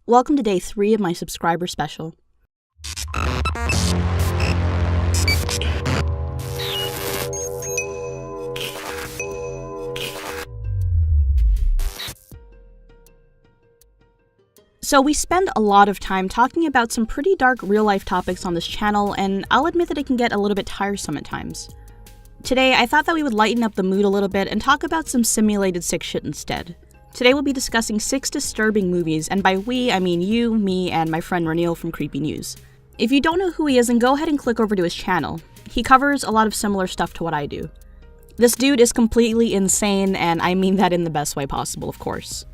Welcome to day 3 of my subscriber special. So we spend a lot of time talking about some pretty dark real-life topics on this channel, and I'll admit that it can get a little bit tiresome at times. Today, I thought that we would lighten up the mood a little bit and talk about some simulated sick shit instead. Today we'll be discussing 6 disturbing movies, and by we, I mean you, me, and my friend Ranil from Creepy News. If you don't know who he is, then go ahead and click over to his channel. He covers a lot of similar stuff to what I do. This dude is completely insane, and I mean that in the best way possible, of course.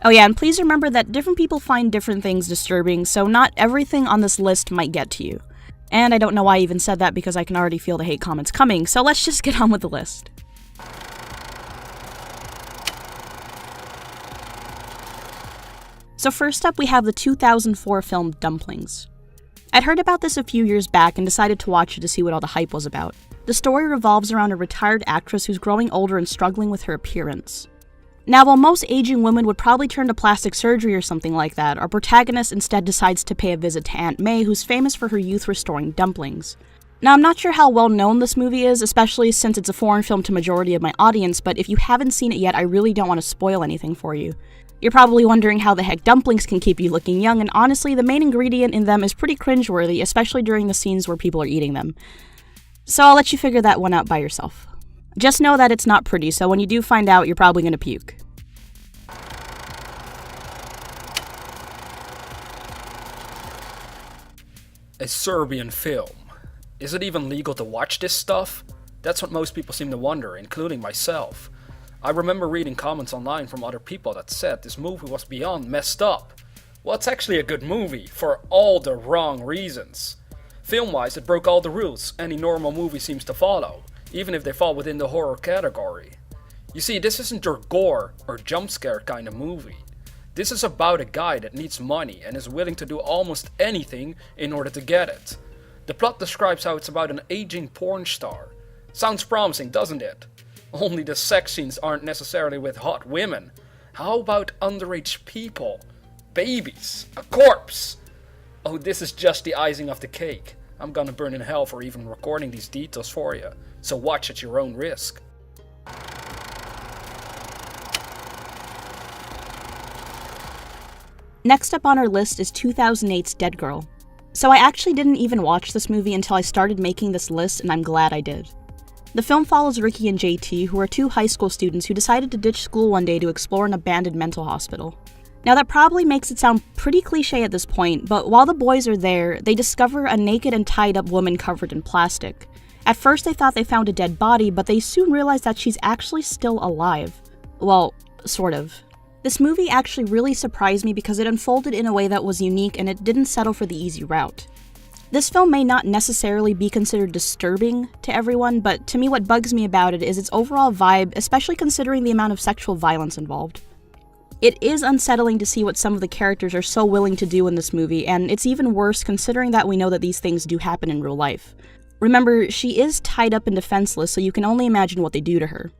Oh yeah, and please remember that different people find different things disturbing, so not everything on this list might get to you. And I don't know why I even said that because I can already feel the hate comments coming, so let's just get on with the list. So first up, we have the 2004 film Dumplings. I'd heard about this a few years back and decided to watch it to see what all the hype was about. The story revolves around a retired actress who's growing older and struggling with her appearance. Now, while most aging women would probably turn to plastic surgery or something like that, our protagonist instead decides to pay a visit to Aunt May, who's famous for her youth-restoring dumplings. Now, I'm not sure how well known this movie is, especially since it's a foreign film to majority of my audience, but if you haven't seen it yet, I really don't want to spoil anything for you. You're probably wondering how the heck dumplings can keep you looking young, and honestly, the main ingredient in them is pretty cringeworthy, especially during the scenes where people are eating them. So I'll let you figure that one out by yourself. Just know that it's not pretty, so when you do find out, you're probably gonna puke. A Serbian film. Is it even legal to watch this stuff? That's what most people seem to wonder, including myself. I remember reading comments online from other people that said this movie was beyond messed up. Well, it's actually a good movie, for all the wrong reasons. Film-wise, it broke all the rules any normal movie seems to follow, even if they fall within the horror category. You see, this isn't your gore or jump scare kind of movie. This is about a guy that needs money and is willing to do almost anything in order to get it. The plot describes how it's about an aging porn star. Sounds promising, doesn't it? Only the sex scenes aren't necessarily with hot women. How about underage people? Babies? A corpse? Oh, this is just the icing of the cake. I'm gonna burn in hell for even recording these details for you, so watch at your own risk. Next up on our list is 2008's Dead Girl. So I actually didn't even watch this movie until I started making this list, and I'm glad I did. The film follows Ricky and JT, who are 2 high school students who decided to ditch school one day to explore an abandoned mental hospital. Now that probably makes it sound pretty cliche at this point, but while the boys are there, they discover a naked and tied up woman covered in plastic. At first they thought they found a dead body, but they soon realized that she's actually still alive. Well, sort of. This movie actually really surprised me because it unfolded in a way that was unique and it didn't settle for the easy route. This film may not necessarily be considered disturbing to everyone, but to me what bugs me about it is its overall vibe, especially considering the amount of sexual violence involved. It is unsettling to see what some of the characters are so willing to do in this movie, and it's even worse considering that we know that these things do happen in real life. Remember, she is tied up and defenseless, so you can only imagine what they do to her.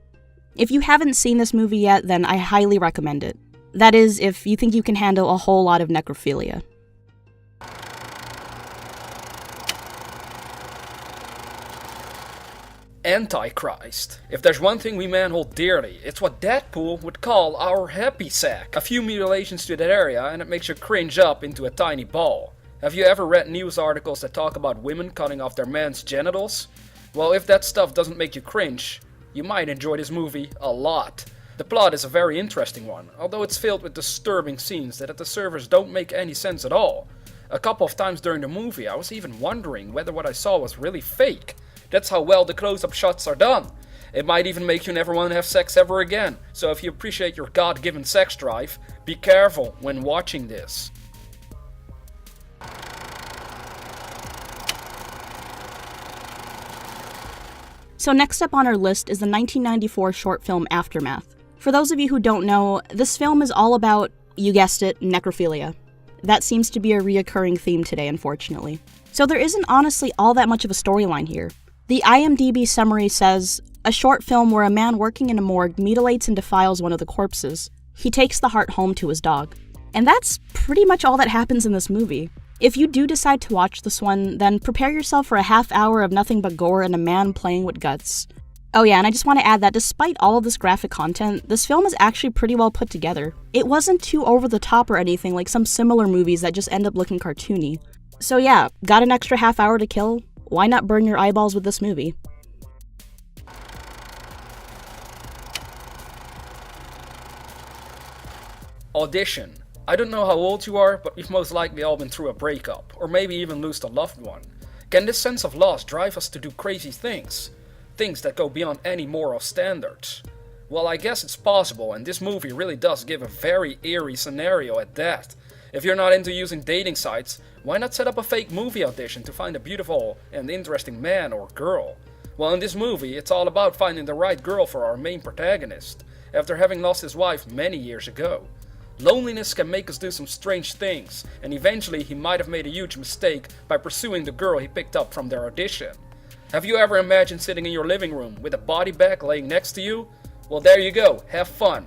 If you haven't seen this movie yet, then I highly recommend it. That is, if you think you can handle a whole lot of necrophilia. Antichrist. If there's one thing we men hold dearly, it's what Deadpool would call our happy sack. A few mutilations to that area and it makes you cringe up into a tiny ball. Have you ever read news articles that talk about women cutting off their men's genitals? Well, if that stuff doesn't make you cringe, you might enjoy this movie a lot. The plot is a very interesting one, although it's filled with disturbing scenes that at the surface don't make any sense at all. A couple of times during the movie I was even wondering whether what I saw was really fake. That's how well the close-up shots are done. It might even make you never want to have sex ever again, so if you appreciate your God-given sex drive, be careful when watching this. So next up on our list is the 1994 short film Aftermath. For those of you who don't know, this film is all about, you guessed it, necrophilia. That seems to be a reoccurring theme today, unfortunately. So there isn't honestly all that much of a storyline here. The IMDb summary says, a short film where a man working in a morgue mutilates and defiles one of the corpses. He takes the heart home to his dog. And that's pretty much all that happens in this movie. If you do decide to watch this one, then prepare yourself for a half hour of nothing but gore and a man playing with guts. Oh yeah, and I just want to add that despite all of this graphic content, this film is actually pretty well put together. It wasn't too over the top or anything like some similar movies that just end up looking cartoony. So yeah, got an extra half hour to kill? Why not burn your eyeballs with this movie? Audition. I don't know how old you are, but we've most likely all been through a breakup, or maybe even lost a loved one. Can this sense of loss drive us to do crazy things? Things that go beyond any moral standards? Well, I guess it's possible, and this movie really does give a very eerie scenario at that. If you're not into using dating sites, why not set up a fake movie audition to find a beautiful and interesting man or girl? Well, in this movie, it's all about finding the right girl for our main protagonist, after having lost his wife many years ago. Loneliness can make us do some strange things, and eventually he might have made a huge mistake by pursuing the girl he picked up from their audition. Have you ever imagined sitting in your living room with a body bag laying next to you? Well, there you go, have fun.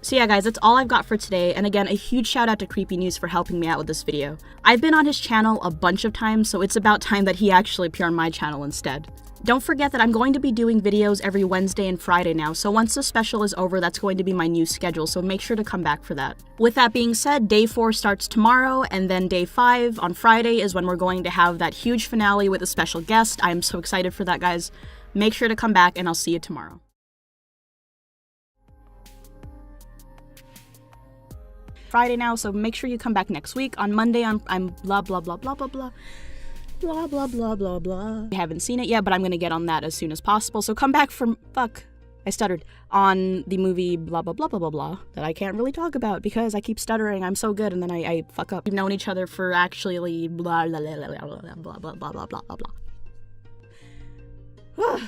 So yeah guys, that's all I've got for today, and again, a huge shout out to Creepy News for helping me out with this video. I've been on his channel a bunch of times, so it's about time that he actually appear on my channel instead. Don't forget that I'm going to be doing videos every Wednesday and Friday now, so once the special is over, that's going to be my new schedule, so make sure to come back for that. With that being said, Day 4 starts tomorrow, and then Day 5 on Friday is when we're going to have that huge finale with a special guest. I am so excited for that, guys. Make sure to come back, and I'll see you tomorrow. Friday now, so make sure you come back next week. On Monday, I'm blah blah blah blah blah blah. Blah, blah, blah, blah, blah. I haven't seen it yet, but I'm gonna get on that as soon as possible. So come back from, I stuttered, on the movie blah, blah, blah, blah, blah, blah, that I can't really talk about because I keep stuttering. I'm so good, and then I fuck up. We've known each other for actually blah, blah, blah, blah, blah, blah, blah, blah, blah, blah, blah.